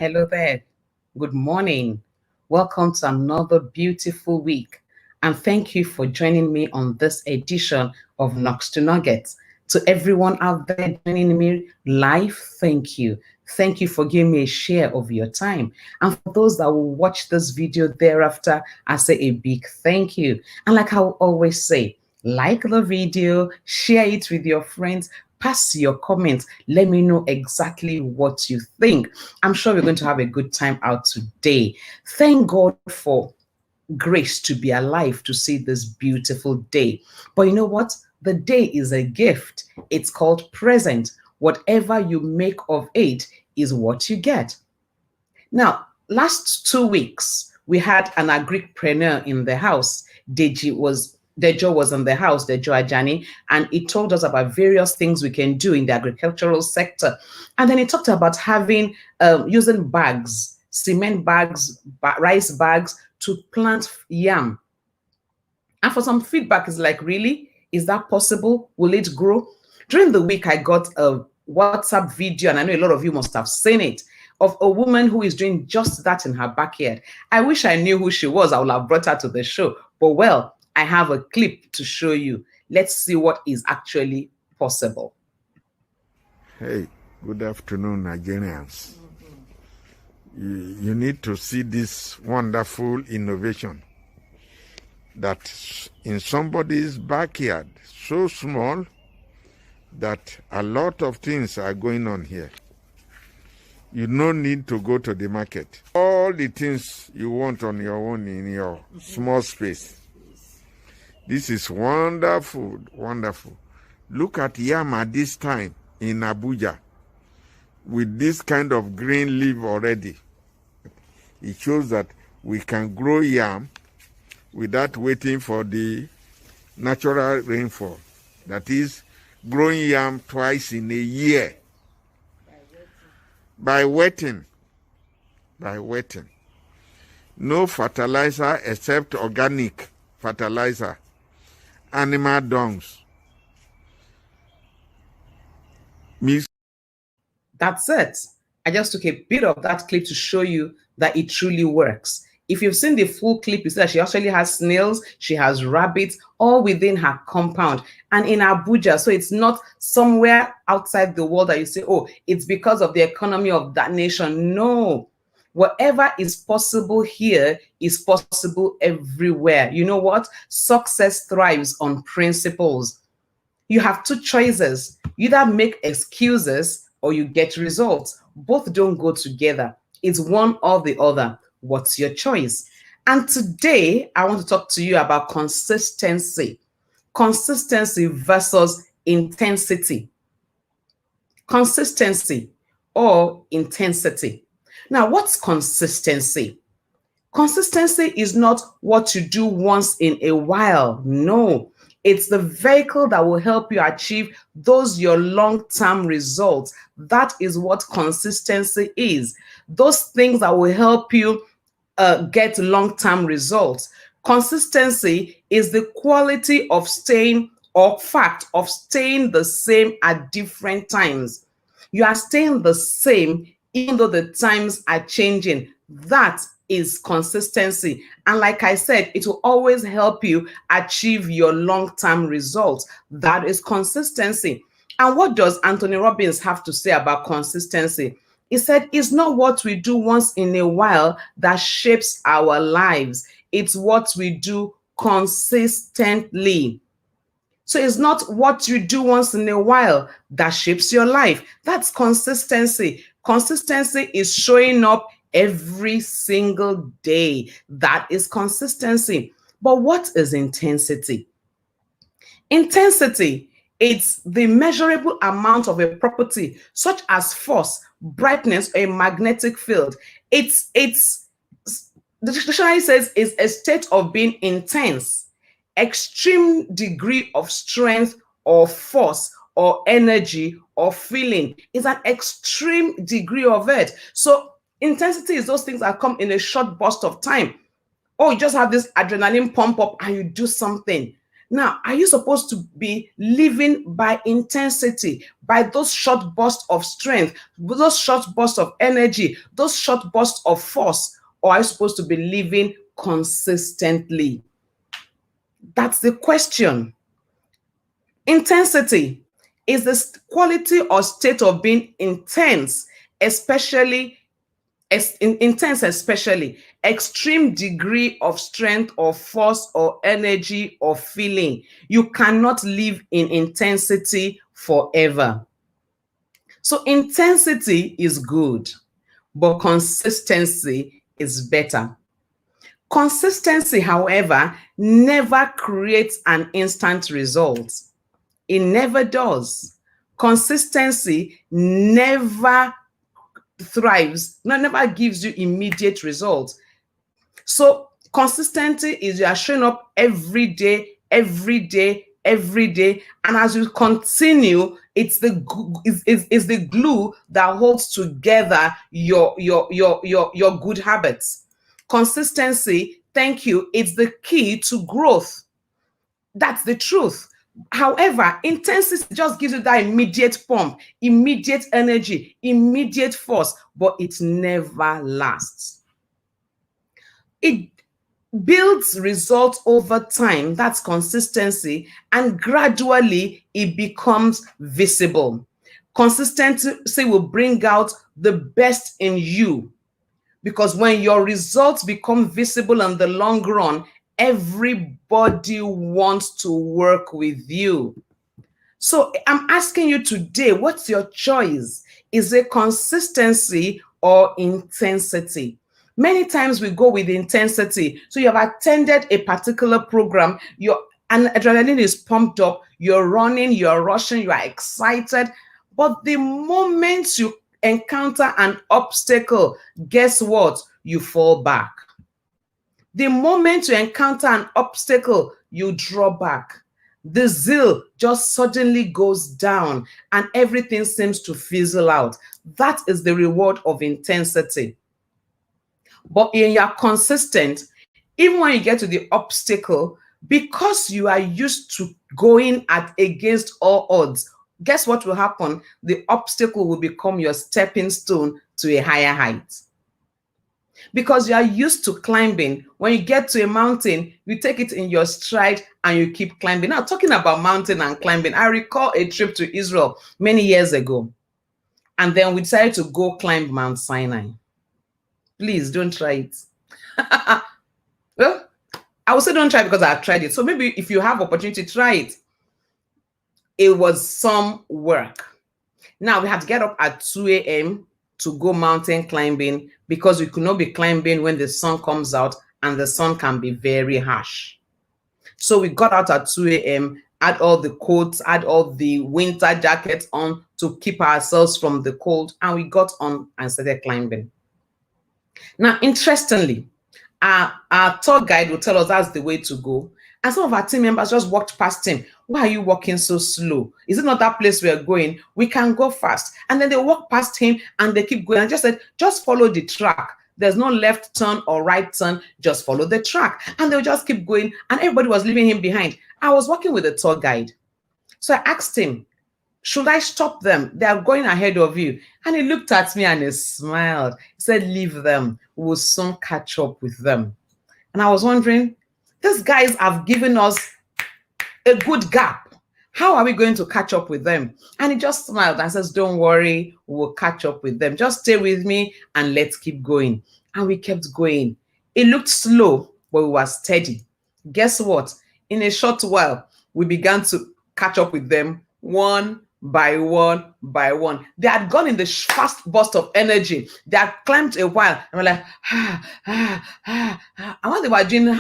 Hello there. Good morning. Welcome to another beautiful week. And thank you for joining me on this edition of Knox to Nuggets. To everyone out there joining me live, thank you. Thank you for giving me a share of your time. And for those that will watch this video thereafter, I say a big thank you. And like I always say, like the video, share it with your friends, pass your comments. Let me know exactly what you think. I'm sure we're going to have a good time out today. Thank God for grace to be alive to see this beautiful day. But you know what? The day is a gift. It's called present. Whatever you make of it is what you get. Now, last 2 weeks, we had an agripreneur in the house. Dejo was in the house, Dejo Ajani, and he told us about various things we can do in the agricultural sector. And then he talked about having using bags, cement bags, rice bags to plant yam. And for some feedback, is like, really? Is that possible? Will it grow? During the week, I got a WhatsApp video, and I know a lot of you must have seen it, of a woman who is doing just that in her backyard. I wish I knew who she was. I would have brought her to the show. But well, I have a clip to show you. Let's see what is actually possible. Hey, good afternoon, Nigerians. You need to see this wonderful innovation that in somebody's backyard, so small that a lot of things are going on here. You no need to go to the market. All the things you want on your own in your small space. This is wonderful, wonderful. Look at yam at this time in Abuja with this kind of green leaf already. It shows that we can grow yam without waiting for the natural rainfall. That is, growing yam twice in a year. By wetting. By wetting. No fertilizer except organic fertilizer. Animal dungs. That's it. I just took a bit of that clip to show you that it truly works. If you've seen the full clip, you see that she actually has snails, she has rabbits, all within her compound and in Abuja. So it's not somewhere outside the world that you say, oh, it's because of the economy of that nation. No. Whatever is possible here is possible everywhere. You know what? Success thrives on principles. You have two choices. You either make excuses or you get results. Both don't go together. It's one or the other. What's your choice? And today, I want to talk to you about consistency. Consistency versus intensity. Consistency or intensity. Now, what's consistency? Consistency is not what you do once in a while. No, it's the vehicle that will help you achieve those your long-term results. That is what consistency is. Those things that will help you get long-term results. Consistency is the quality of staying or fact of staying the same at different times. You are staying the same even though the times are changing. That is consistency. And like I said, it will always help you achieve your long-term results. That is consistency. And what does Anthony Robbins have to say about consistency? He said, it's not what we do once in a while that shapes our lives. It's what we do consistently. So it's not what you do once in a while that shapes your life. That's consistency. Consistency is showing up every single day. That is consistency. But what is intensity? Intensity, it's the measurable amount of a property, such as force, brightness, or a magnetic field. The dictionary says is a state of being intense, extreme degree of strength or force or energy or feeling. Is an extreme degree of it. So intensity is those things that come in a short burst of time. Oh, you just have this adrenaline pump up and you do something. Now, are you supposed to be living by intensity, by those short bursts of strength, those short bursts of energy, those short bursts of force? Or are you supposed to be living consistently? That's the question. Intensity is the quality or state of being intense, especially extreme degree of strength or force or energy or feeling. You cannot live in intensity forever. So intensity is good, but consistency is better. Consistency, however, never creates an instant result. It never does. Consistency never thrives, never gives you immediate results. So consistency is you are showing up every day, every day, every day, and as you continue, it's the glue that holds together your good habits. Consistency, thank you, it's the key to growth. That's the truth. However, intensity just gives you that immediate pump, immediate energy, immediate force, but it never lasts. It builds results over time, that's consistency, and gradually it becomes visible. Consistency will bring out the best in you, because when your results become visible in the long run, everybody wants to work with you. So I'm asking you today, what's your choice? Is it consistency or intensity? Many times we go with intensity. So you have attended a particular program, your adrenaline is pumped up, you're running, you're rushing, you are excited. But the moment you encounter an obstacle, guess what? You fall back. The moment you encounter an obstacle, you draw back. The zeal just suddenly goes down and everything seems to fizzle out. That is the reward of intensity. But when you're consistent, even when you get to the obstacle, because you are used to going against all odds, guess what will happen? The obstacle will become your stepping stone to a higher height. Because you are used to climbing, when you get to a mountain, you take it in your stride and you keep climbing. Now, talking about mountain and climbing, I recall a trip to Israel many years ago. And then we decided to go climb Mount Sinai. Please don't try it. Well, I would say don't try because I've tried it. So maybe if you have opportunity, try it. It was some work. Now we had to get up at 2 a.m. to go mountain climbing because we could not be climbing when the sun comes out, and the sun can be very harsh. So we got out at 2 a.m., had all the coats, had all the winter jackets on to keep ourselves from the cold, and we got on and started climbing. Now, interestingly, our tour guide will tell us that's the way to go. And some of our team members just walked past him. Why are you walking so slow? Is it not that place we are going? We can go fast. And then they walk past him and they keep going and just said, just follow the track. There's no left turn or right turn. Just follow the track. And they'll just keep going. And everybody was leaving him behind. I was working with a tour guide. So I asked him, should I stop them? They are going ahead of you. And he looked at me and he smiled. He said, leave them. We will soon catch up with them. And I was wondering, these guys have given us a good gap. How are we going to catch up with them? And he just smiled and says, don't worry, we'll catch up with them. Just stay with me and let's keep going. And we kept going. It looked slow, but we were steady. Guess what? In a short while, we began to catch up with them one by one by one. They had gone in the fast burst of energy. They had climbed a while and were like, and when they were doing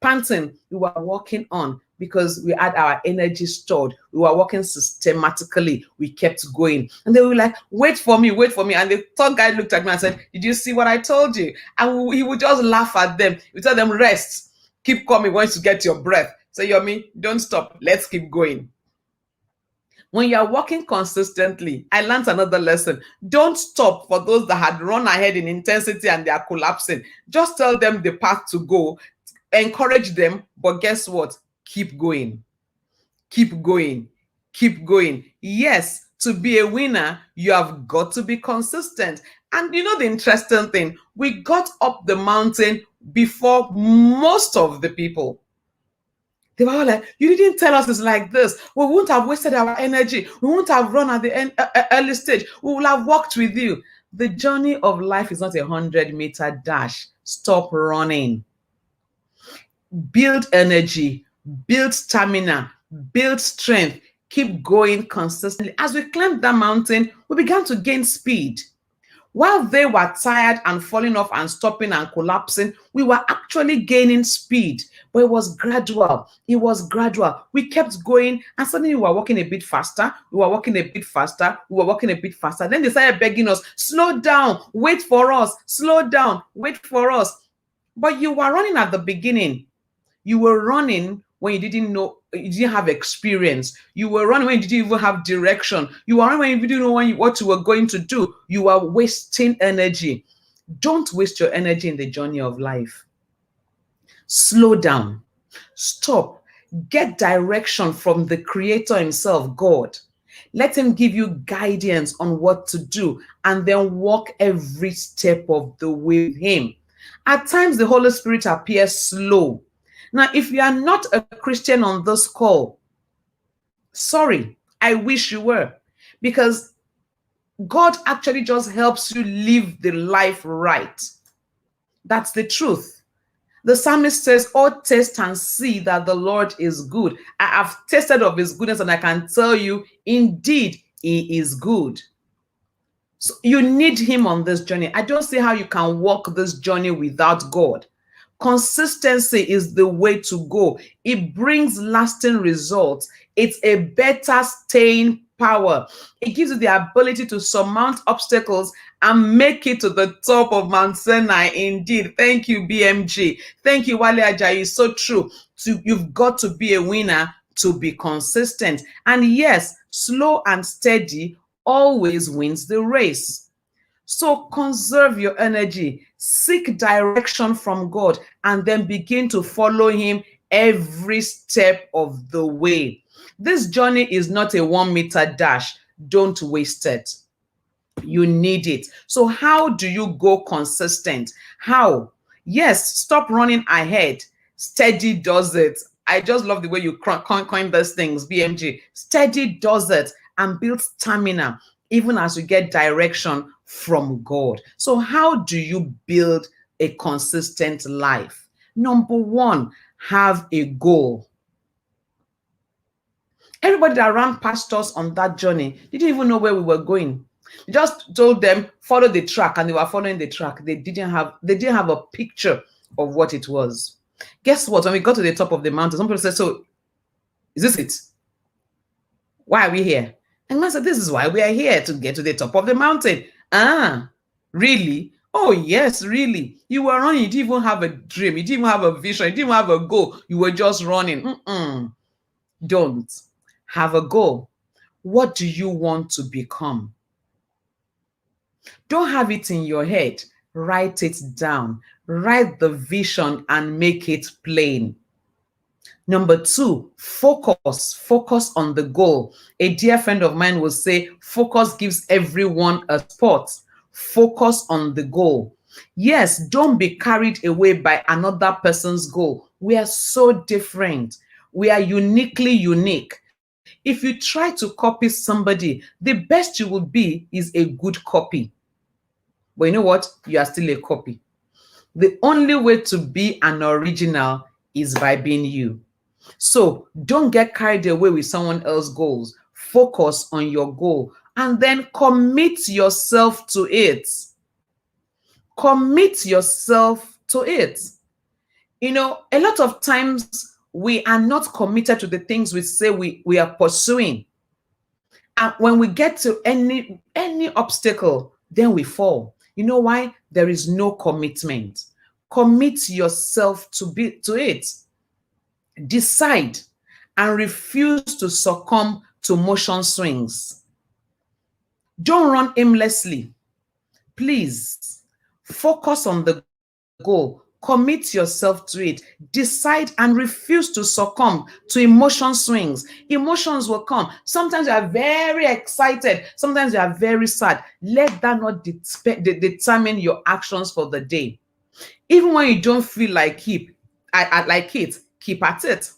panting, we were walking on because we had our energy stored. We were working systematically. We kept going. And they were like, wait for me, wait for me. And the tour guide looked at me and said, did you see what I told you? And he would just laugh at them. We tell them, rest, keep coming once you get your breath. Say, Yomi, don't stop. Let's keep going. When you're walking consistently, I learned another lesson. Don't stop for those that had run ahead in intensity and they are collapsing. Just tell them the path to go, encourage them, but guess what? keep going, keep going, keep going. Yes, to be a winner, you have got to be consistent. And you know the interesting thing, we got up the mountain before most of the people. They were all like, you didn't tell us it's like this. We wouldn't have wasted our energy. We wouldn't have run at the early stage. We will have walked with you. The journey of life is not a 100-meter dash. Stop running. Build energy, build stamina, build strength. Keep going consistently. As we climbed that mountain, we began to gain speed. While they were tired and falling off and stopping and collapsing, we were actually gaining speed. But it was gradual. It was gradual. We kept going, and suddenly we were walking a bit faster. We were walking a bit faster. We were walking a bit faster. Then they started begging us, slow down, wait for us, slow down, wait for us. But you were running at the beginning. You were running when you didn't know, you didn't have experience. You were running when you didn't even have direction. You were running when you didn't know what you were going to do. You were wasting energy. Don't waste your energy in the journey of life. Slow down. Stop. Get direction from the Creator himself, God. Let him give you guidance on what to do, and then walk every step of the way with him. At times, the Holy Spirit appears slow. Now, if you are not a Christian on this call, sorry, I wish you were, because God actually just helps you live the life right. That's the truth. The psalmist says, oh, taste and see that the Lord is good. I have tasted of his goodness, and I can tell you, indeed, he is good. So you need him on this journey. I don't see how you can walk this journey without God. Consistency is the way to go. It brings lasting results. It's a better staying power. It gives you the ability to surmount obstacles and make it to the top of Mount Sinai. Indeed. Thank you, BMG. Thank you, Wale Ajayi. So true. You've got to be a winner to be consistent. And yes, slow and steady always wins the race. So conserve your energy, seek direction from God, and then begin to follow him every step of the way. This journey is not a 1-meter dash. Don't waste it. You need it. So how do you go consistent? How? Yes, stop running ahead. Steady does it. I just love the way you coin those things, BMG. Steady does it, and build stamina even as you get direction from God. So how do you build a consistent life? Number one, have a goal. Everybody that ran past us on that journey didn't even know where we were going. We just told them, follow the track, and they were following the track. They didn't have a picture of what it was. Guess what? When we got to the top of the mountain, some people said, so is this it? Why are we here? And man said, this is why we are here, to get to the top of the mountain. Ah, really? Oh, yes, really. You were running. You didn't even have a dream. You didn't even have a vision. You didn't even have a goal. You were just running. Don't. Have a goal. What do you want to become? Don't have it in your head. Write it down. Write the vision and make it plain. Number two, focus. Focus on the goal. A dear friend of mine will say, focus gives everyone a spot. Focus on the goal. Yes, don't be carried away by another person's goal. We are so different. We are uniquely unique. If you try to copy somebody, the best you will be is a good copy. But you know what? You are still a copy. The only way to be an original is by being you. So don't get carried away with someone else's goals. Focus on your goal and then commit yourself to it. Commit yourself to it. You know, a lot of times we are not committed to the things we say we are pursuing. And when we get to any obstacle, then we fall. You know why? There is no commitment. Commit yourself to it. Decide and refuse to succumb to motion swings. Don't run aimlessly. Please focus on the goal. Commit yourself to it. Decide and refuse to succumb to emotion swings. Emotions will come. Sometimes you are very excited. Sometimes you are very sad. Let that not determine your actions for the day. Even when you don't feel like keep at it.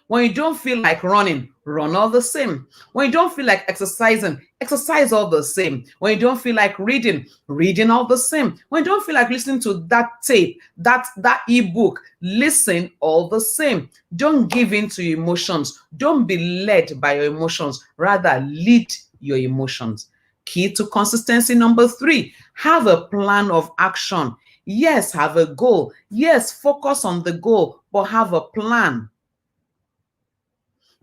When you don't feel like running, run all the same. When you don't feel like exercising, exercise all the same. When you don't feel like reading, reading all the same. When you don't feel like listening to that tape, that ebook, listen all the same. Don't give in to your emotions. Don't be led by your emotions. Rather, lead your emotions. Key to consistency number 3, have a plan of action. Yes, have a goal. Yes, focus on the goal, but have a plan.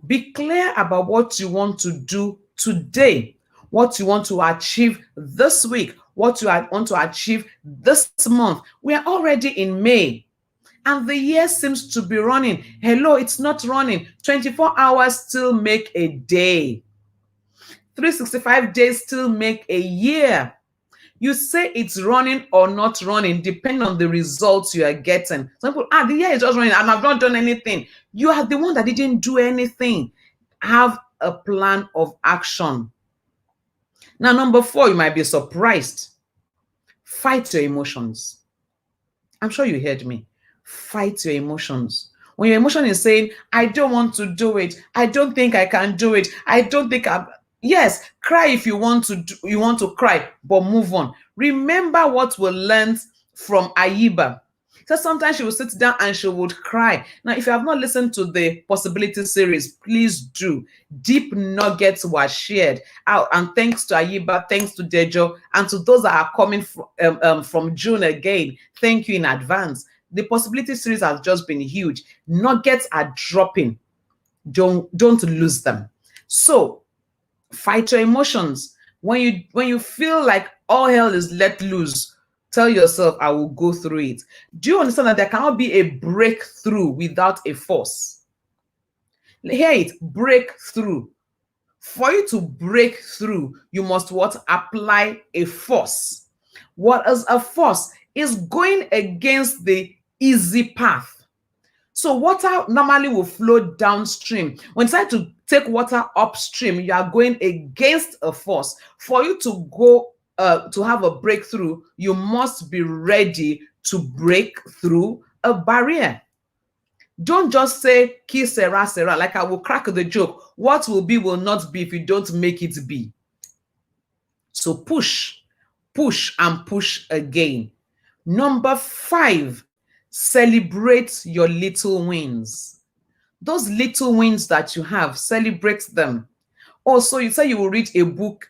Be clear about what you want to do today, what you want to achieve this week, what you want to achieve this month. We are already in May and the year seems to be running. Hello, it's not running. 24 hours still make a day. 365 days still make a year. You say it's running or not running, depending on the results you are getting. Some people, the year is just running and I've not done anything. You are the one that didn't do anything. Have a plan of action. Now, number 4, you might be surprised. Fight your emotions. I'm sure you heard me. Fight your emotions. When your emotion is saying, I don't want to do it. I don't think I can do it. I don't think I'm... Yes, cry if you want to cry, but move on. Remember what we learned from Ayiba. So sometimes she would sit down and she would cry. Now, if you have not listened to the possibility series, please do. Deep nuggets were shared out, and thanks to Ayiba, thanks to Dejo, and to those that are coming from June again, thank you in advance. The possibility series has just been huge. Nuggets are dropping. Don't lose them. So fight your emotions. When you feel like all hell is let loose, tell yourself, I will go through it. Do you understand that there cannot be a breakthrough without a force? Hear it, breakthrough. For you to break through, you must what? Apply a force. What is a force? Is going against the easy path. So water normally will flow downstream. When you try to take water upstream, you are going against a force. For you to go to have a breakthrough, you must be ready to break through a barrier. Don't just say, ki sera sera, like I will crack the joke. What will be will not be if you don't make it be. So push, push, and push again. Number 5, celebrate your little wins. Those little wins that you have, celebrate them. Also, you say you will read a book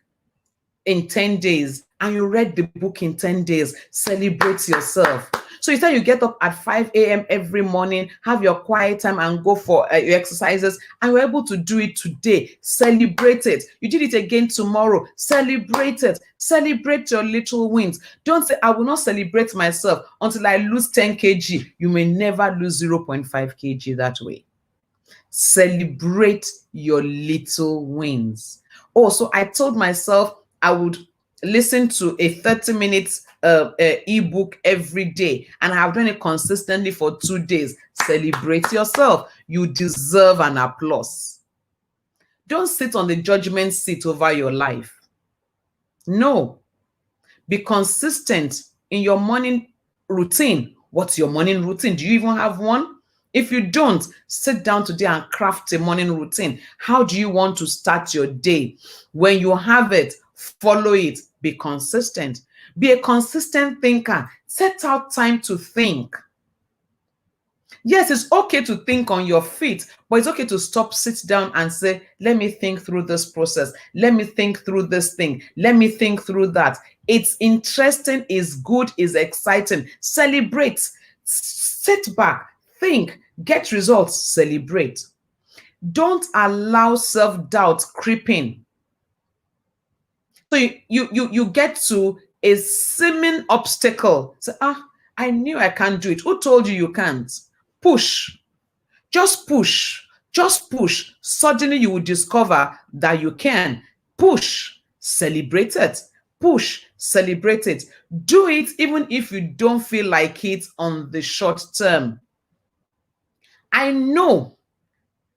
in 10 days and you read the book in 10 days, celebrate yourself. So you say you get up at 5 a.m. every morning, have your quiet time and go for your exercises, and you're able to do it today. Celebrate it. You did it again tomorrow. Celebrate it. Celebrate your little wins. Don't say, I will not celebrate myself until I lose 10 kg. You may never lose 0.5 kg that way. Celebrate your little wins. Also, I told myself I would listen to a 30 minutes ebook every day, and I have done it consistently for 2 days. Celebrate yourself. You deserve an applause. Don't sit on the judgment seat over your life. No. Be consistent in your morning routine. What's your morning routine? Do you even have one? If you don't, sit down today and craft a morning routine. How do you want to start your day? When you have it, follow it. Be consistent. Be a consistent thinker. Set out time to think. Yes, it's okay to think on your feet, but it's okay to stop, sit down and say, let me think through this process. Let me think through this thing. Let me think through that. It's interesting, it's good, it's exciting. Celebrate. Sit back, think, get results, celebrate. Don't allow self-doubt creeping. So you get to a seeming obstacle. Say, I knew I can't do it. Who told you you can't? Push. Just push. Just push. Suddenly you will discover that you can. Push. Celebrate it. Push. Celebrate it. Do it even if you don't feel like it on the short term. I know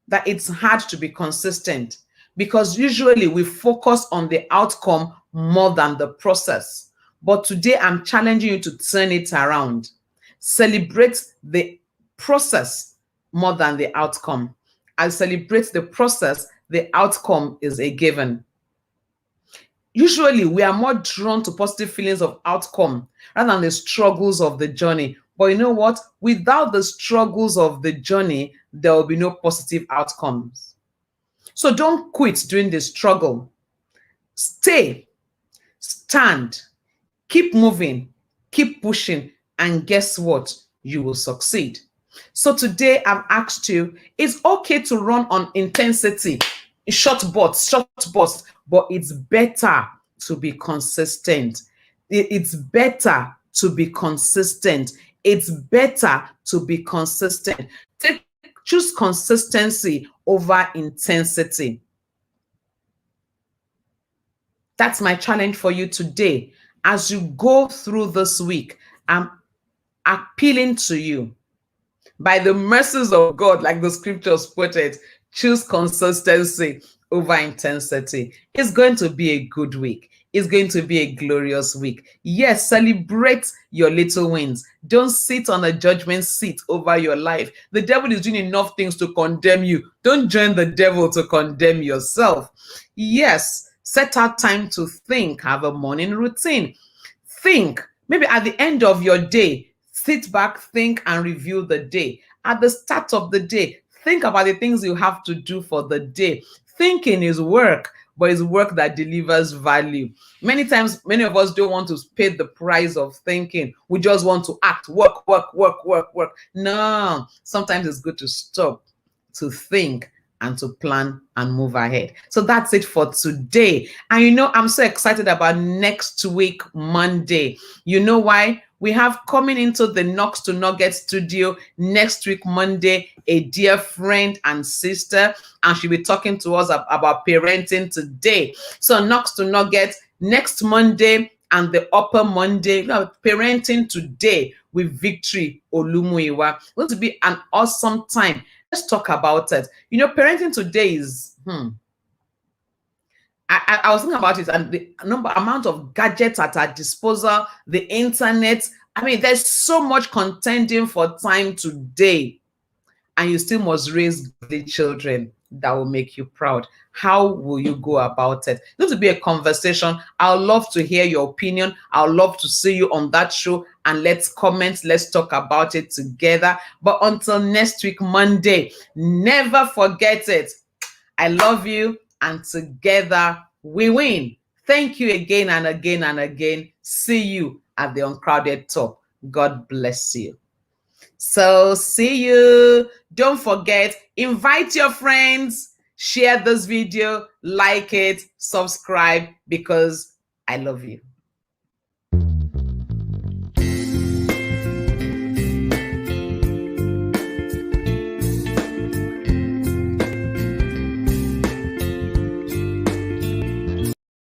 that it's hard to be consistent because usually we focus on the outcome more than the process. But today I'm challenging you to turn it around. Celebrate the process more than the outcome. I celebrate the process, the outcome is a given. Usually we are more drawn to positive feelings of outcome rather than the struggles of the journey. But you know what? Without the struggles of the journey, there will be no positive outcomes. So don't quit during the struggle. Stay, stand, keep moving, keep pushing, and guess what? You will succeed. So today I've asked you, it's okay to run on intensity, short bursts, but it's better to be consistent. It's better to be consistent. It's better to be consistent. Choose consistency over intensity. That's my challenge for you today. As you go through this week, I'm appealing to you. By the mercies of God, like the scriptures put it, choose consistency over intensity. It's going to be a good week. It's going to be a glorious week. Yes, celebrate your little wins. Don't sit on a judgment seat over your life. The devil is doing enough things to condemn you. Don't join the devil to condemn yourself. Yes, set out time to think. Have a morning routine. Think. Maybe at the end of your day, sit back, think, and review the day. At the start of the day, think about the things you have to do for the day. Thinking is work, but it's work that delivers value. Many times, many of us don't want to pay the price of thinking. We just want to act, work. No, sometimes it's good to stop, to think, and to plan and move ahead. So that's it for today. And you know, I'm so excited about next week, Monday. You know why? We have coming into the Knox to Nugget studio next week, Monday, a dear friend and sister, and she'll be talking to us about parenting today. So Knox to Nugget next Monday and the upper Monday, parenting today with Victory Olumuyiwa. It's going to be an awesome time. Let's talk about it. You know, parenting today is, I was thinking about it, and the amount of gadgets at our disposal, the internet. I mean, there's so much contending for time today, and you still must raise the children that will make you proud. How will you go about it? This will be a conversation. I'd love to hear your opinion. I'd love to see you on that show, and let's comment. Let's talk about it together. But until next week, Monday, never forget it. I love you, and together we win. Thank you again and again and again. See you at the Uncrowded Talk. God bless you. So see you. Don't forget, invite your friends, share this video, like it, subscribe, because I love you.